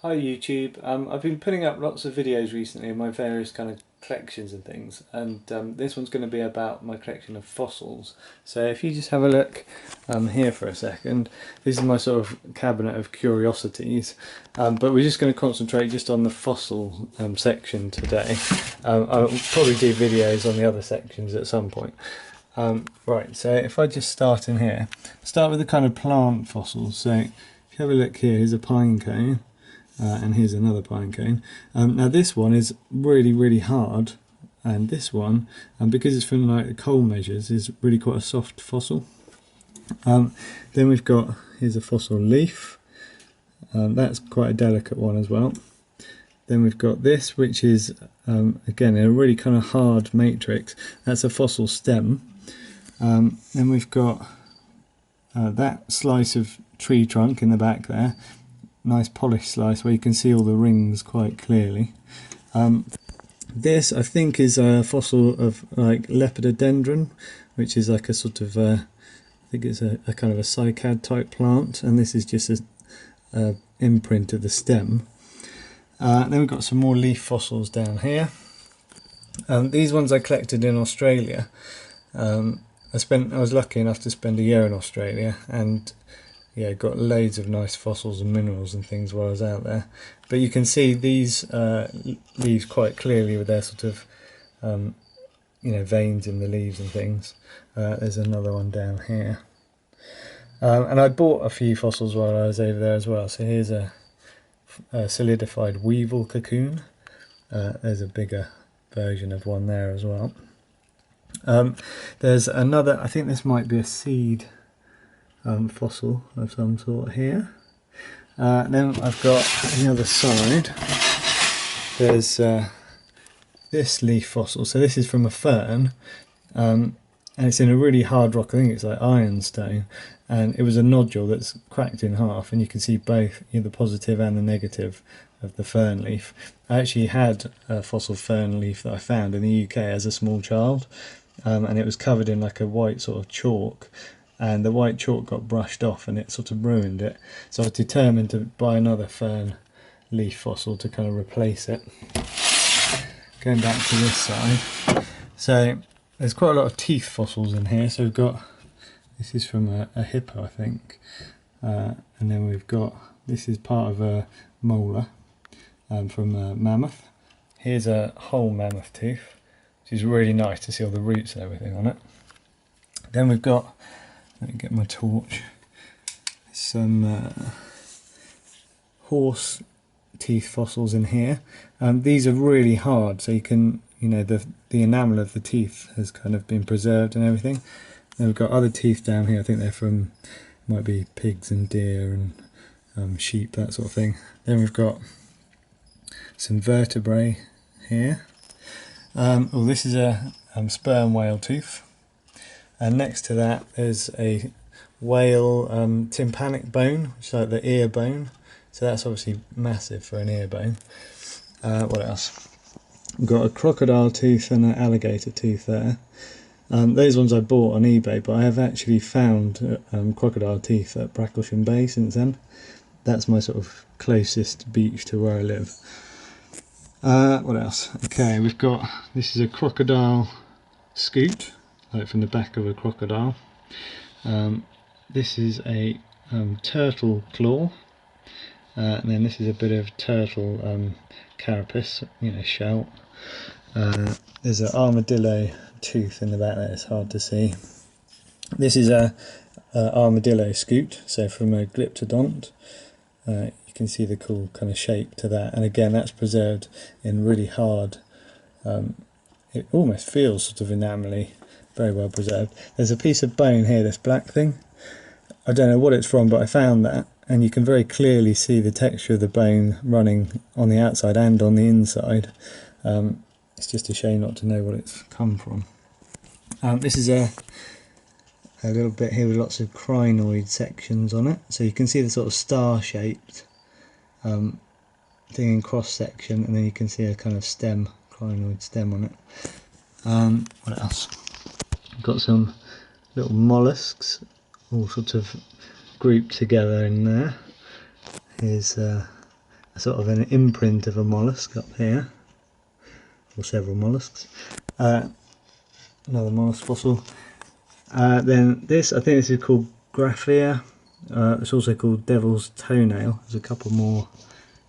Hi YouTube. I've been putting up lots of videos recently of my various kind of collections and things, and this one's going to be about my collection of fossils. So if you just have a look here for a second, this is my sort of cabinet of curiosities, but we're just going to concentrate just on the fossil section today. I'll probably do videos on the other sections at some point. Right, so if I just start in here, start with the kind of plant fossils. So if you have a look here, here's a pine cone. And here's another pine cone. Now this one is really hard, and this one, because it's from like the coal measures, is really quite a soft fossil. Then we've got, here's a fossil leaf. That's quite a delicate one as well. Then we've got this, which is again a really kind of hard matrix. That's a fossil stem. Then we've got that slice of tree trunk in the back there. Nice polished slice where you can see all the rings quite clearly. This I think is a fossil of like lepidodendron, which is like a sort of I think it's a kind of a cycad type plant, and this is just a imprint of the stem. Then we've got some more leaf fossils down here. These ones I collected in Australia. I was lucky enough to spend a year in Australia, and yeah, got loads of nice fossils and minerals and things while I was out there. But you can see these leaves quite clearly with their sort of veins in the leaves and things. There's another one down here. And I bought a few fossils while I was over there as well. So here's a solidified weevil cocoon. There's a bigger version of one there as well. There's another, I think this might be a seed fossil of some sort here. Then I've got on the other side, there's this leaf fossil. So this is from a fern, and it's in a really hard rock. I think it's like ironstone, and it was a nodule that's cracked in half, and you can see both the positive and the negative of the fern leaf. I actually had a fossil fern leaf that I found in the UK as a small child, and it was covered in like a white sort of chalk, and the white chalk got brushed off and it sort of ruined it. So I was determined to buy another fern leaf fossil to kind of replace it. Going back to this side, so there's quite a lot of teeth fossils in here. So we've got, this is from a hippo I think, and then we've got, this is part of a molar from a mammoth. Here's a whole mammoth tooth, which is really nice to see all the roots and everything on it. Then we've got, let me get my torch, some horse teeth fossils in here. These are really hard, so you can, the enamel of the teeth has kind of been preserved and everything. Then we've got other teeth down here. I think they're from, might be pigs and deer and sheep, that sort of thing. Then we've got some vertebrae here. Oh, this is a sperm whale tooth. And next to that there's a whale tympanic bone, which is like the ear bone. So that's obviously massive for an ear bone. What else? We've got a crocodile tooth and an alligator tooth there. Those ones I bought on eBay, but I have actually found crocodile teeth at Bracklesham Bay since then. That's my sort of closest beach to where I live. What else? Okay, we've got, this is a crocodile scoot, like from the back of a crocodile. This is a turtle claw, and then this is a bit of turtle carapace, shell. There's an armadillo tooth in the back there, it's hard to see. This is a armadillo scoot, so from a glyptodont. You can see the cool kind of shape to that, and again that's preserved in really hard, it almost feels sort of enamely, very well preserved. There's a piece of bone here, this black thing. I don't know what it's from, but I found that, and you can very clearly see the texture of the bone running on the outside and on the inside. It's just a shame not to know what it's come from. This is a little bit here with lots of crinoid sections on it, so you can see the sort of star-shaped thing in cross section, and then you can see a kind of stem, crinoid stem on it. What else? Got some little mollusks all sort of grouped together in there. Here's a sort of an imprint of a mollusk up here, or several mollusks. Another mollusk fossil. Then this, I think this is called Graphia. It's also called Devil's Toenail. There's a couple more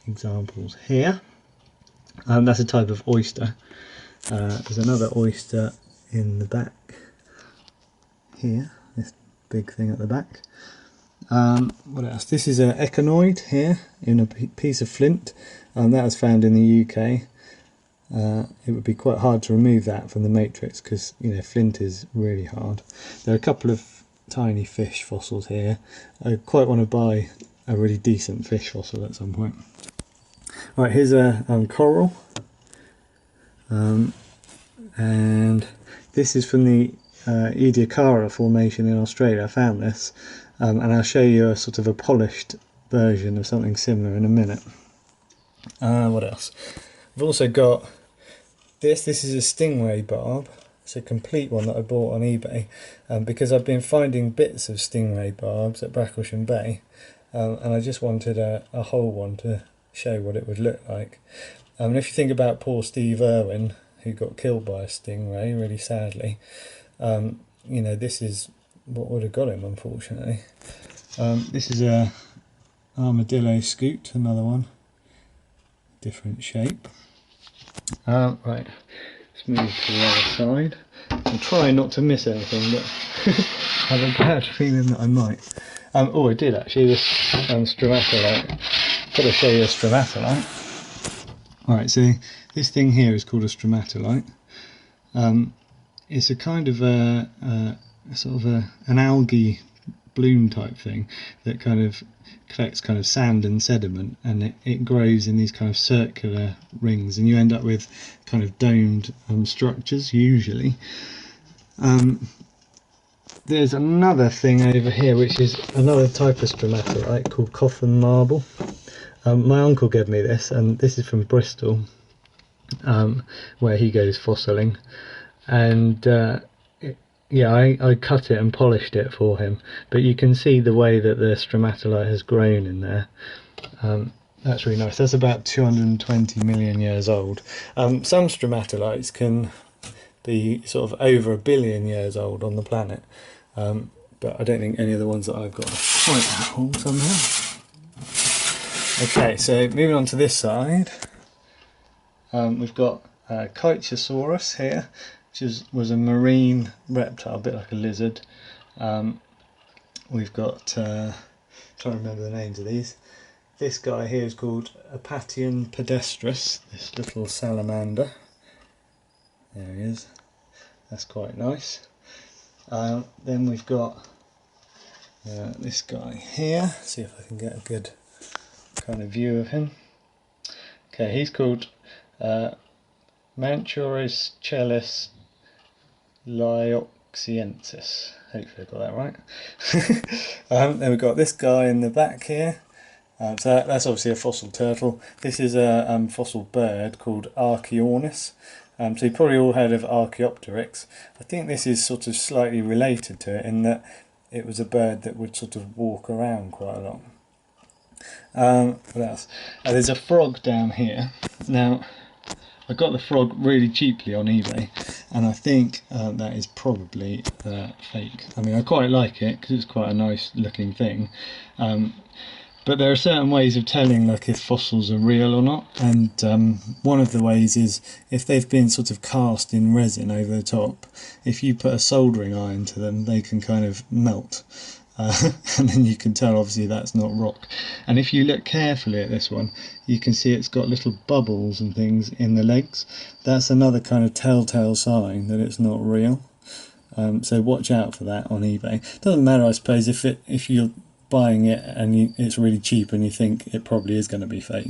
examples here. That's a type of oyster. There's another oyster in the back here, this big thing at the back. What else? This is an Echonoid here in a piece of flint. That was found in the UK. It would be quite hard to remove that from the matrix because, you know, flint is really hard. There are a couple of tiny fish fossils here. I quite want to buy a really decent fish fossil at some point. Right, here's a coral, and this is from the Ediacara formation in Australia. I found this, and I'll show you a sort of a polished version of something similar in a minute. What else? I've also got this is a Stingray barb. It's a complete one that I bought on eBay because I've been finding bits of Stingray barbs at Bracklesham Bay, and I just wanted a whole one to show what it would look like. And if you think about poor Steve Irwin, who got killed by a stingray really sadly, you know, this is what would have got him, unfortunately. This is a Armadillo scoot, another one, different shape. Right, let's move to the other side. I'll try not to miss anything, but I have a bad feeling that I might. Oh, I did actually, this Stromatolite. Got to show you a Stromatolite. Alright, so this thing here is called a Stromatolite. It's a kind of an algae bloom type thing that kind of collects kind of sand and sediment, and it grows in these kind of circular rings, and you end up with kind of domed structures usually. There's another thing over here which is another type of Stromatolite called coffin marble. My uncle gave me this, and this is from Bristol, where he goes fossiling, and yeah, I cut it and polished it for him, but you can see the way that the Stromatolite has grown in there. That's really nice. That's about 220 million years old. Some Stromatolites can be sort of over 1 billion years old on the planet, but I don't think any of the ones that I've got are quite that old somehow. Okay, so moving on to this side, we've got Koichosaurus here, which was a marine reptile, a bit like a lizard. We've got, trying to remember the names of these. This guy here is called Apatian pedestris, this little salamander. There he is. That's quite nice. Then we've got this guy here. See if I can get a good kind of view of him. Okay, he's called Manchuris chelis lioxiensis. Hopefully I got that right. Then we've got this guy in the back here. So that's obviously a fossil turtle. This is a fossil bird called Archaeornis. So you've probably all heard of Archaeopteryx. I think this is sort of slightly related to it in that it was a bird that would sort of walk around quite a lot. What else? There's a frog down here. Now, I got the frog really cheaply on eBay, and I think that is probably fake. I mean, I quite like it because it's quite a nice looking thing, but there are certain ways of telling like if fossils are real or not, and one of the ways is if they've been sort of cast in resin over the top. If you put a soldering iron to them, they can kind of melt. And then you can tell obviously that's not rock. And if you look carefully at this one, you can see it's got little bubbles and things in the legs. That's another kind of telltale sign that it's not real. So watch out for that on eBay. Doesn't matter, I suppose, if you're buying it and it's really cheap and you think it probably is going to be fake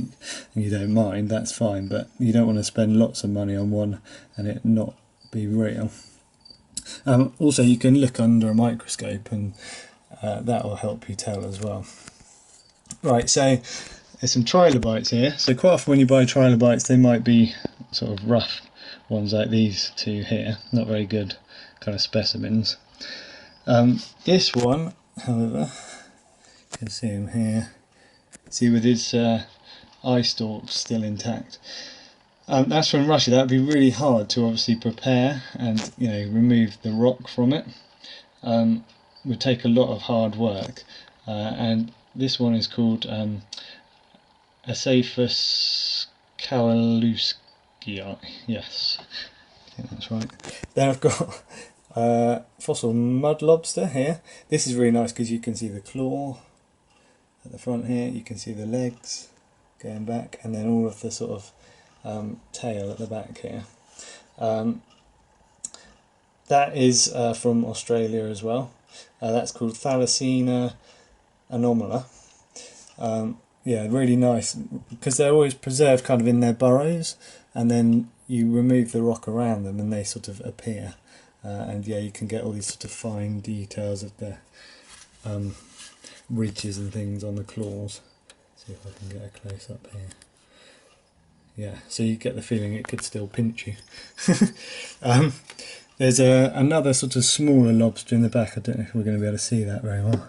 and you don't mind, that's fine, but you don't want to spend lots of money on one and it not be real. Also, you can look under a microscope and that will help you tell as well. Right, so there's some trilobites here. So quite often when you buy trilobites, they might be sort of rough ones like these two here, not very good kind of specimens. This one, however, you can see him here. See with his eye stalks still intact. That's from Russia. That would be really hard to obviously prepare and remove the rock from it. Would take a lot of hard work, and this one is called Asaphus kawaluskii. Yes, I think that's right. Then I've got fossil mud lobster here. This is really nice because you can see the claw at the front here, you can see the legs going back, and then all of the sort of tail at the back here. That is from Australia as well. That's called Thalassina anomala. Yeah, really nice because they're always preserved kind of in their burrows, and then you remove the rock around them and they sort of appear. And yeah, you can get all these sort of fine details of the ridges and things on the claws. See if I can get a close up here. Yeah, so you get the feeling it could still pinch you. There's another sort of smaller lobster in the back. I don't know if we're going to be able to see that very well.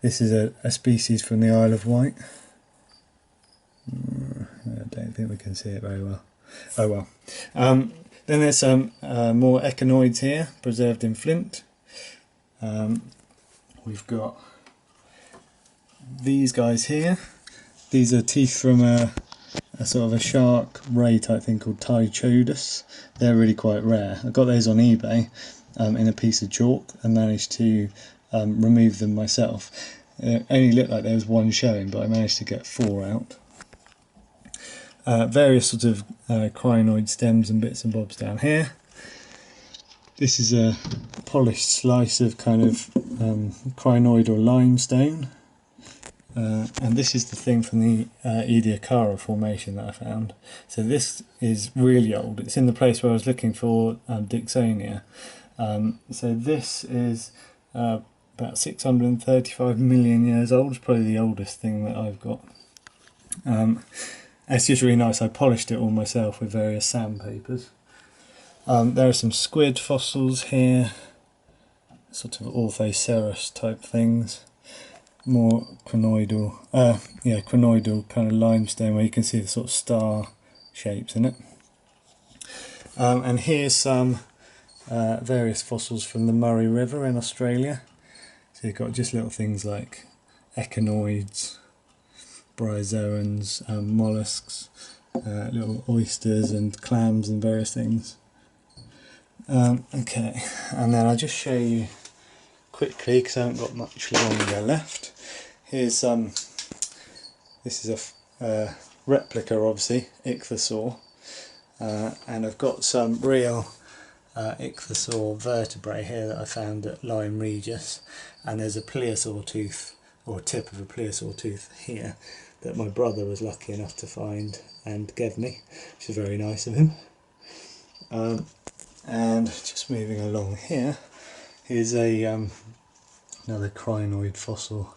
This is a species from the Isle of Wight. I don't think we can see it very well. Oh well. Then there's some more Echonoids here, preserved in flint. We've got these guys here. These are teeth from a sort of a shark ray type thing called Chodus. They're really quite rare. I got those on eBay in a piece of chalk and managed to remove them myself. It only looked like there was one showing, but I managed to get 4 out. Various sort of crinoid stems and bits and bobs down here. This is a polished slice of kind of crinoid or limestone. And this is the thing from the Ediacara formation that I found. So this is really old. It's in the place where I was looking for Dixonia. So this is about 635 million years old. It's probably the oldest thing that I've got. It's just really nice. I polished it all myself with various sandpapers. There are some squid fossils here, sort of Orthoceras type things. More crinoidal, crinoidal kind of limestone where you can see the sort of star shapes in it. And here's some various fossils from the Murray River in Australia. So you've got just little things like echonoids, bryozoans, mollusks, little oysters and clams and various things. Okay, and then I'll just show you quickly because I haven't got much longer left. Here's this is a replica, obviously, Ichthyosaur, and I've got some real Ichthyosaur vertebrae here that I found at Lyme Regis, and there's a plesiosaur tooth, or tip of a plesiosaur tooth here, that my brother was lucky enough to find and gave me, which is very nice of him. And just moving along here, here's a another crinoid fossil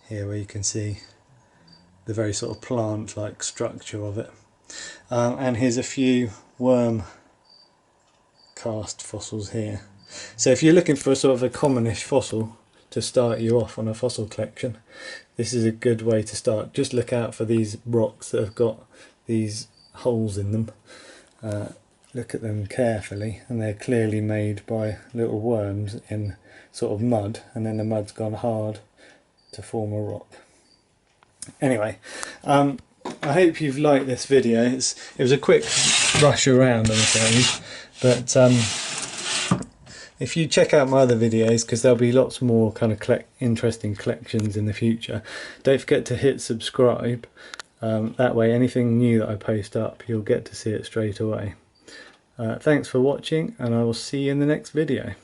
here where you can see the very sort of plant-like structure of it. And here's a few worm cast fossils here. So if you're looking for a sort of a commonish fossil to start you off on a fossil collection, this is a good way to start. Just look out for these rocks that have got these holes in them. Look at them carefully, and they're clearly made by little worms in sort of mud, and then the mud's gone hard to form a rock. Anyway, I hope you've liked this video. It was a quick rush around, I'm afraid, but if you check out my other videos, because there'll be lots more kind of interesting collections in the future, don't forget to hit subscribe. That way anything new that I post up, you'll get to see it straight away. Thanks for watching, and I will see you in the next video.